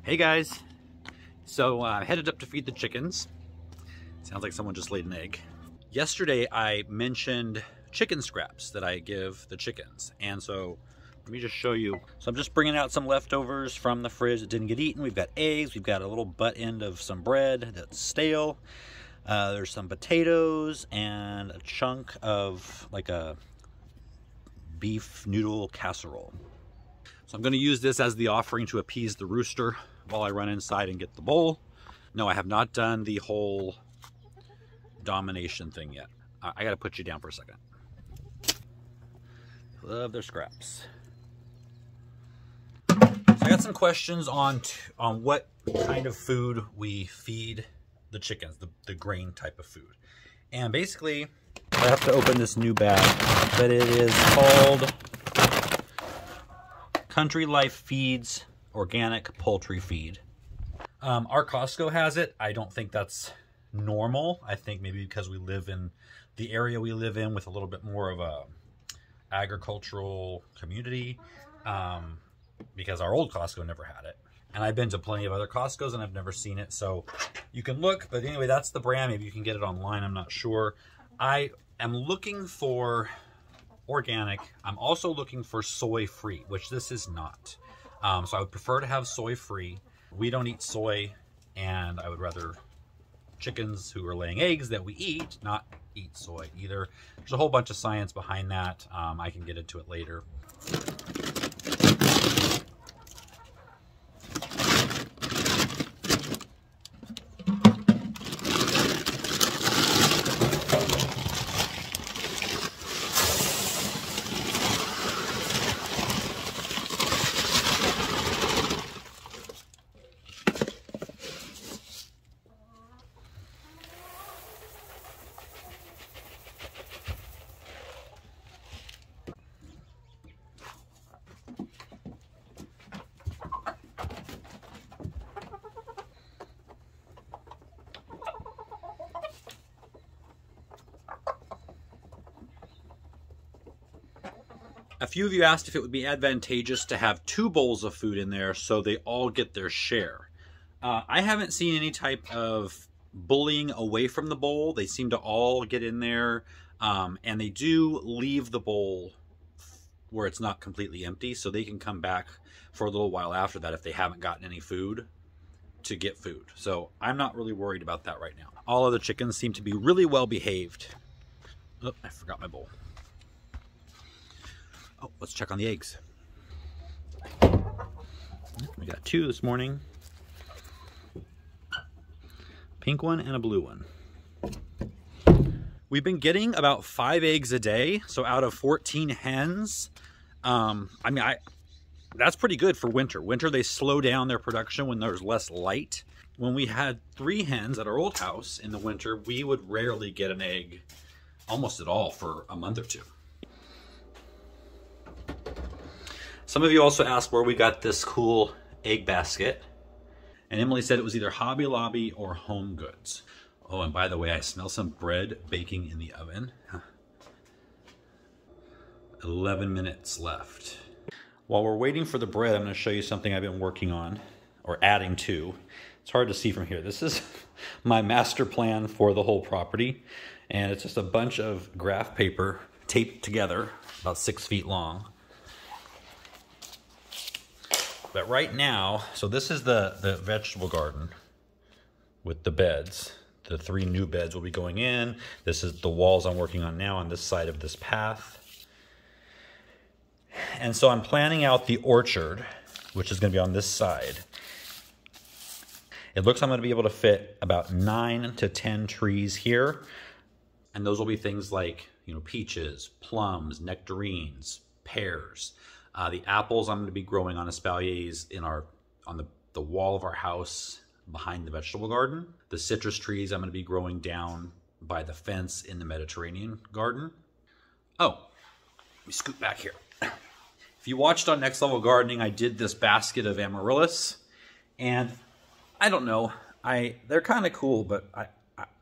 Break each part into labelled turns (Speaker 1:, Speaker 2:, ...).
Speaker 1: Hey guys, so I headed up to feed the chickens. Sounds like someone just laid an egg. Yesterday I mentioned chicken scraps that I give the chickens, and so let me just show you. So I'm just bringing out some leftovers from the fridge that didn't get eaten. We've got eggs, we've got a little butt end of some bread that's stale. There's some potatoes and a chunk of like a beef noodle casserole. So I'm going to use this as the offering to appease the rooster while I run inside and get the bowl. No, I have not done the whole domination thing yet. I got to put you down for a second. Love their scraps. So I got some questions on what kind of food we feed the chickens, the grain type of food. And basically, I have to open this new bag, but it is called Country Life Feeds Organic Poultry Feed. Our Costco has it. I don't think that's normal. I think maybe because we live in the area we live in with a little bit more of a agricultural community, because our old Costco never had it. And I've been to plenty of other Costcos and I've never seen it. So you can look, but anyway, that's the brand. Maybe you can get it online. I'm not sure. I am looking for organic. I'm also looking for soy-free, which this is not. So I would prefer to have soy-free. We don't eat soy, and I would rather chickens who are laying eggs that we eat not eat soy either. There's a whole bunch of science behind that. I can get into it later. A few of you asked if it would be advantageous to have 2 bowls of food in there so they all get their share. I haven't seen any type of bullying away from the bowl. They seem to all get in there, and they do leave the bowl where it's not completely empty, so they can come back for a little while after that if they haven't gotten any food to get food. So I'm not really worried about that right now. All of the chickens seem to be really well behaved. Oh, I forgot my bowl. Oh, let's check on the eggs. We got 2 this morning. Pink one and a blue one. We've been getting about 5 eggs a day, so out of 14 hens. That's pretty good for winter. Winter, they slow down their production when there's less light. When we had 3 hens at our old house in the winter, we would rarely get an egg almost at all for a month or 2. Some of you also asked where we got this cool egg basket. And Emily said it was either Hobby Lobby or Home Goods. Oh, and by the way, I smell some bread baking in the oven. 11 minutes left. While we're waiting for the bread, I'm going to show you something I've been working on, or adding to. It's hard to see from here. This is my master plan for the whole property. And it's just a bunch of graph paper taped together, about 6 feet long. But right now, so this is the vegetable garden with the beds. The 3 new beds will be going in. This is the walls I'm working on now on this side of this path. And so I'm planning out the orchard, which is going to be on this side. It looks like I'm going to be able to fit about 9 to 10 trees here. And those will be things like, peaches, plums, nectarines, pears. The apples I'm going to be growing on espaliers on the wall of our house behind the vegetable garden. The citrus trees I'm going to be growing down by the fence in the Mediterranean garden. Oh, let me scoot back here. If you watched on Next Level Gardening, I did this basket of amaryllis, and I don't know, they're kind of cool, but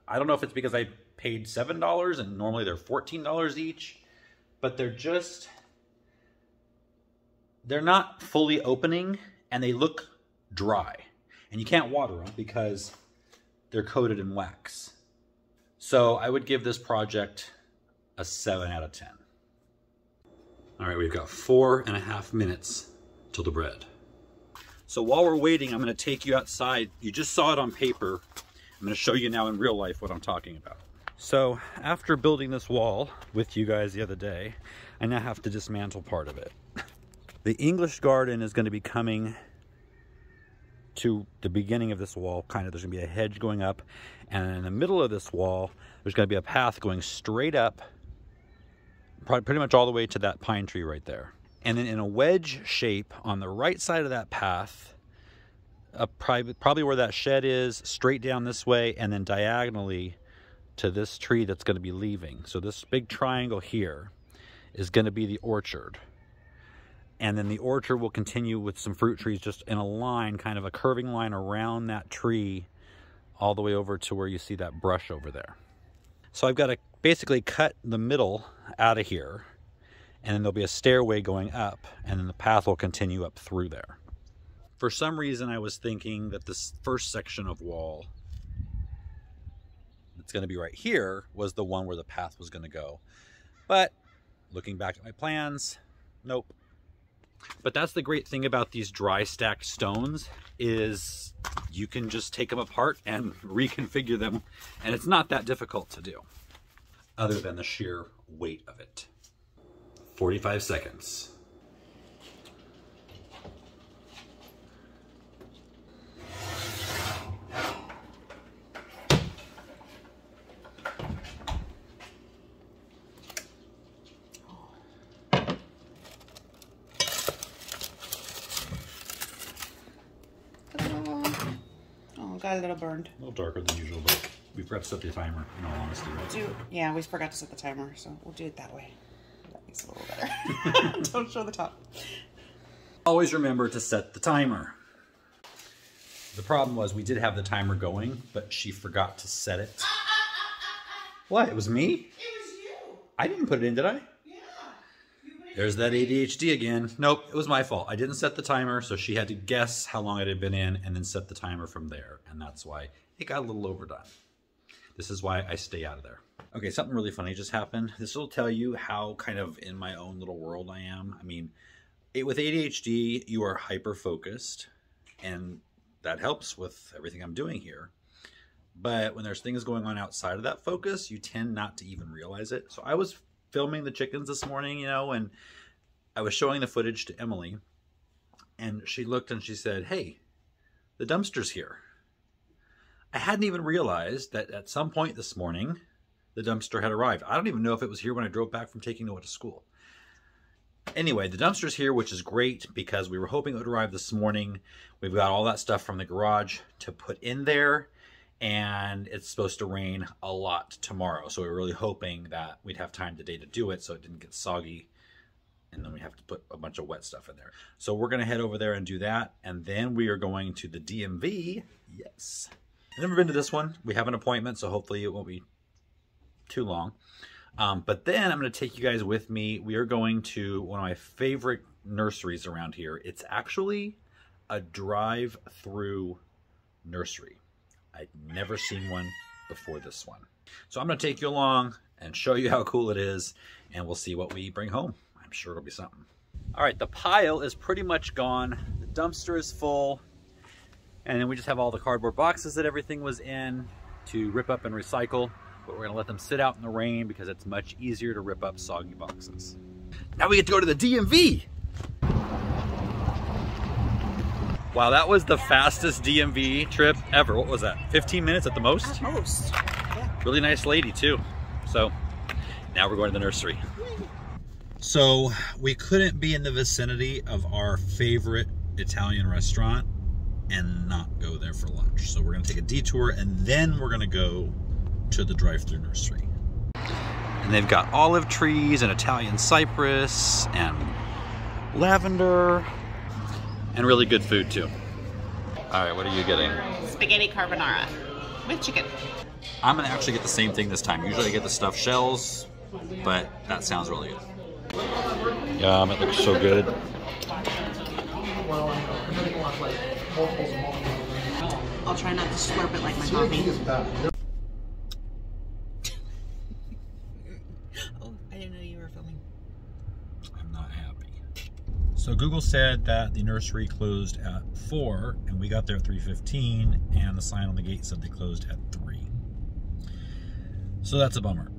Speaker 1: I don't know if it's because I paid $7 and normally they're $14 each, but they're not fully opening and they look dry. And you can't water them because they're coated in wax. So I would give this project a 7 out of 10. All right, we've got 4.5 minutes till the bread. So while we're waiting, I'm gonna take you outside. You just saw it on paper. I'm gonna show you now in real life what I'm talking about. So after building this wall with you guys the other day, I now have to dismantle part of it. The English garden is gonna be coming to the beginning of this wall, kind of. There's gonna be a hedge going up, and in the middle of this wall, there's gonna be a path going straight up, pretty much all the way to that pine tree right there. And then in a wedge shape on the right side of that path, probably where that shed is, straight down this way, and then diagonally to this tree that's going to be leaving. So this big triangle here is going to be the orchard. And then the orchard will continue with some fruit trees just in a line, kind of a curving line around that tree, all the way over to where you see that brush over there. So I've got to basically cut the middle out of here, and then there'll be a stairway going up, and then the path will continue up through there. For some reason, I was thinking that this first section of wall that's going to be right here was the one where the path was going to go. But looking back at my plans, nope. But that's the great thing about these dry stacked stones, is you can just take them apart and reconfigure them, and it's not that difficult to do, other than the sheer weight of it. 45 seconds.
Speaker 2: Got a little burned.
Speaker 1: A little darker than usual, but we forgot to set the timer, in all honesty, right?
Speaker 2: Yeah, we forgot to set the timer, so we'll do it that way. That makes it a little better. Don't show the top.
Speaker 1: Always remember to set the timer. The problem was we did have the timer going, but she forgot to set it. What? It was me?
Speaker 2: It was you.
Speaker 1: I didn't put it in, did I?
Speaker 2: Yeah.
Speaker 1: There's that ADHD again. Nope, it was my fault. I didn't set the timer, so she had to guess how long it had been in and then set the timer from there. And that's why it got a little overdone. This is why I stay out of there. Okay, something really funny just happened. This will tell you how kind of in my own little world I am. I mean, with ADHD, you are hyper-focused, and that helps with everything I'm doing here. But when there's things going on outside of that focus, you tend not to even realize it. So I was filming the chickens this morning, and I was showing the footage to Emily, and she looked and she said, "Hey, the dumpster's here." I hadn't even realized that at some point this morning, the dumpster had arrived. I don't even know if it was here when I drove back from taking Noah to school. Anyway, the dumpster's here, which is great because we were hoping it would arrive this morning. We've got all that stuff from the garage to put in there, and it's supposed to rain a lot tomorrow. So we were really hoping that we'd have time today to do it so it didn't get soggy, and then we have to put a bunch of wet stuff in there. So we're going to head over there and do that, and then we are going to the DMV. Yes. I've never been to this one. We have an appointment, so hopefully it won't be too long. But then I'm going to take you guys with me. We are going to one of my favorite nurseries around here. It's actually a drive-through nursery. I'd never seen one before this one. So I'm going to take you along and show you how cool it is, and we'll see what we bring home. I'm sure it'll be something. All right, the pile is pretty much gone. The dumpster is full. And then we just have all the cardboard boxes that everything was in to rip up and recycle. But we're gonna let them sit out in the rain because it's much easier to rip up soggy boxes. Now we get to go to the DMV. Wow, that was the fastest DMV trip ever. What was that, 15 minutes at the most?
Speaker 2: At most, yeah.
Speaker 1: Really nice lady too. So now we're going to the nursery. So we couldn't be in the vicinity of our favorite Italian restaurant and not go there for lunch. So we're gonna take a detour, and then we're gonna go to the drive-through nursery. And they've got olive trees and Italian cypress and lavender and really good food too. All right, what are you getting?
Speaker 2: Spaghetti carbonara with chicken.
Speaker 1: I'm gonna actually get the same thing this time. Usually I get the stuffed shells, but that sounds really good. Yum, it looks so good.
Speaker 2: I'll try not to slurp it like my coffee. Oh, I didn't know you were filming.
Speaker 1: I'm not happy. So Google said that the nursery closed at 4, and we got there at 3:15, and the sign on the gate said they closed at 3. So that's a bummer.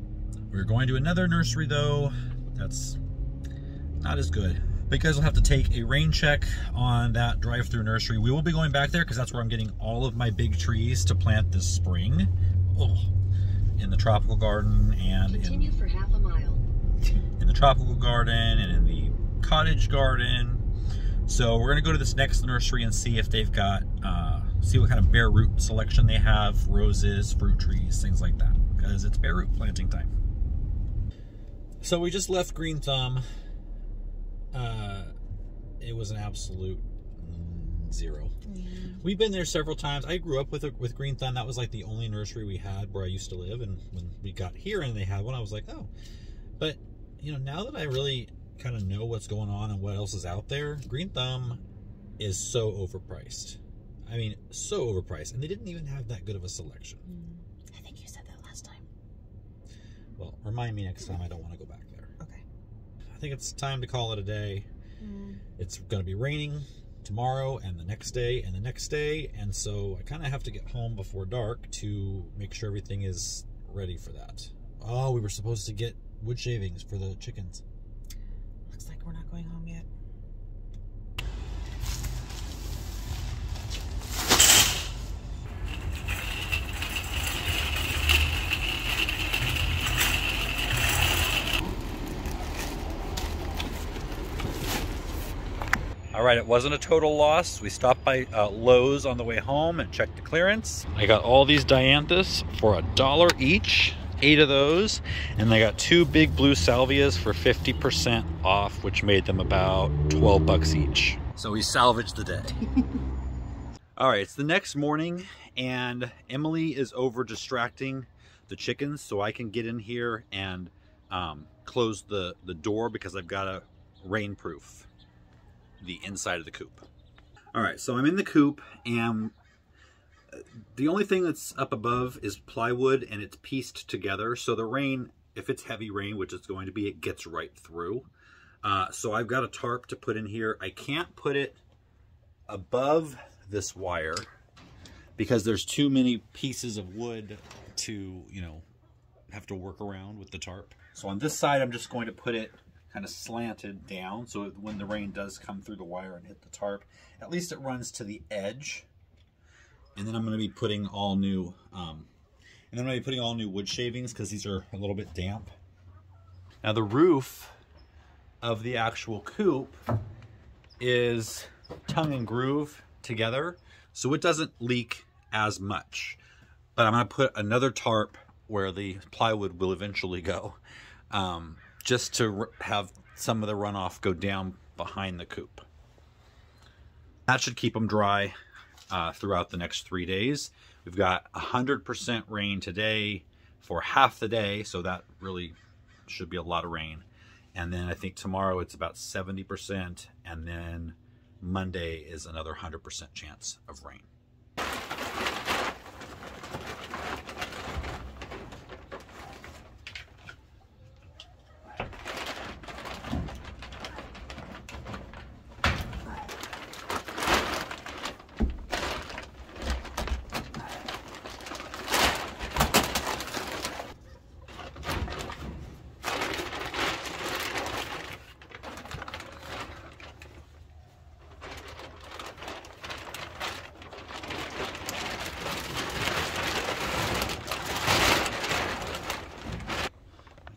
Speaker 1: We're going to another nursery though. That's not as good. But you guys will have to take a rain check on that drive-through nursery. We will be going back there because that's where I'm getting all of my big trees to plant this spring. Oh, in the tropical garden and
Speaker 3: continue for half a mile.
Speaker 1: In the tropical garden and in the cottage garden. So we're gonna go to this next nursery and see if they've got, see what kind of bare root selection they have, roses, fruit trees, things like that, because it's bare root planting time. So we just left Green Thumb. It was an absolute 0.
Speaker 2: Yeah.
Speaker 1: We've been there several times. I grew up with Green Thumb. That was like the only nursery we had where I used to live, and when we got here and they had one, I was like, oh. But you know, now that I really kind of know what's going on and what else is out there, Green Thumb is so overpriced. I mean, so overpriced, and they didn't even have that good of a selection.
Speaker 2: I think you said that last time.
Speaker 1: Well, remind me next time. I don't want to go back there.
Speaker 2: Okay.
Speaker 1: I think it's time to call it a day. It's going to be raining tomorrow and the next day and the next day, and so I kind of have to get home before dark to make sure everything is ready for that. Oh, we were supposed to get wood shavings for the chickens.
Speaker 2: Looks like we're not going home yet.
Speaker 1: All right, it wasn't a total loss. We stopped by Lowe's on the way home and checked the clearance. I got all these dianthus for $1 each, 8 of those, and I got 2 big blue salvias for 50% off, which made them about 12 bucks each. So we salvaged the day. All right, it's the next morning, and Emily is over distracting the chickens so I can get in here and close the door because I've got to rainproof the inside of the coop. All right, so I'm in the coop, and the only thing that's up above is plywood, and it's pieced together, so the rain, if it's heavy rain, which it's going to be, it gets right through. So I've got a tarp to put in here. I can't put it above this wire because there's too many pieces of wood to, you know, have to work around with the tarp. So on this side, I'm just going to put it kind of slanted down, so when the rain does come through the wire and hit the tarp, at least it runs to the edge. And then I'm going to be putting all new, wood shavings because these are a little bit damp. Now the roof of the actual coop is tongue and groove together, so it doesn't leak as much. But I'm going to put another tarp where the plywood will eventually go, just to have some of the runoff go down behind the coop. That should keep them dry throughout the next 3 days. We've got 100% rain today for half the day, so that really should be a lot of rain. And then I think tomorrow it's about 70%, and then Monday is another 100% chance of rain.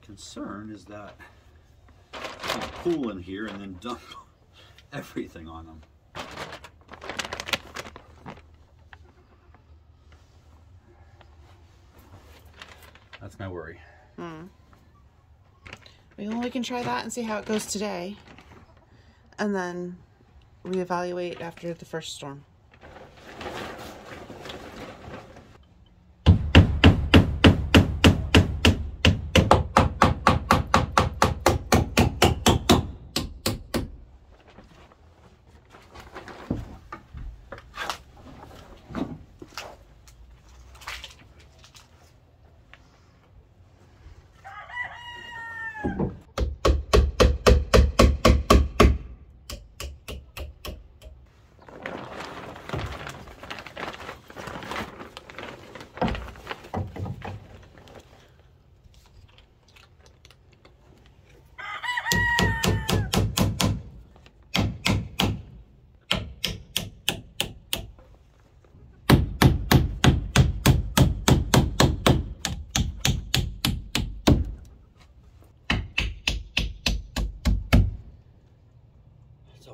Speaker 1: Concern is that you pull in here and then dump everything on them. That's my worry.
Speaker 2: Well, we can try that and see how it goes today, and then reevaluate after the first storm.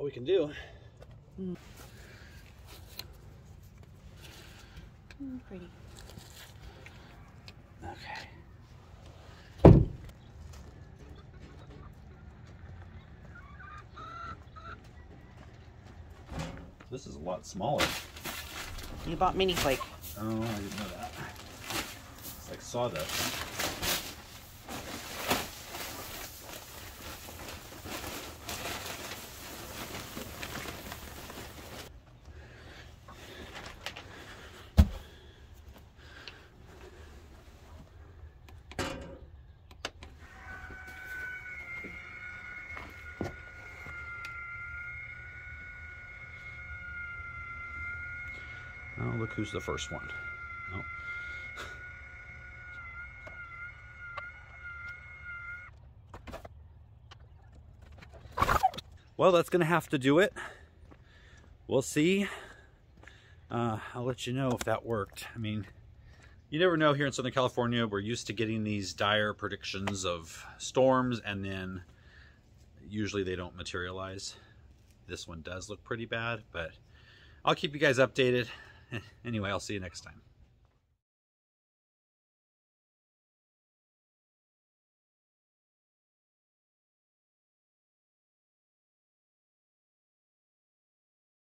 Speaker 1: we can do.
Speaker 2: Pretty.
Speaker 1: Okay. This is a lot smaller.
Speaker 2: You bought mini flake.
Speaker 1: Oh, I didn't know that. It's like sawdust. Oh, look who's the first one. Oh. Well, that's going to have to do it. We'll see. I'll let you know if that worked. I mean, you never know here in Southern California. We're used to getting these dire predictions of storms, and then usually they don't materialize. This one does look pretty bad, but I'll keep you guys updated. Anyway, I'll see you next time.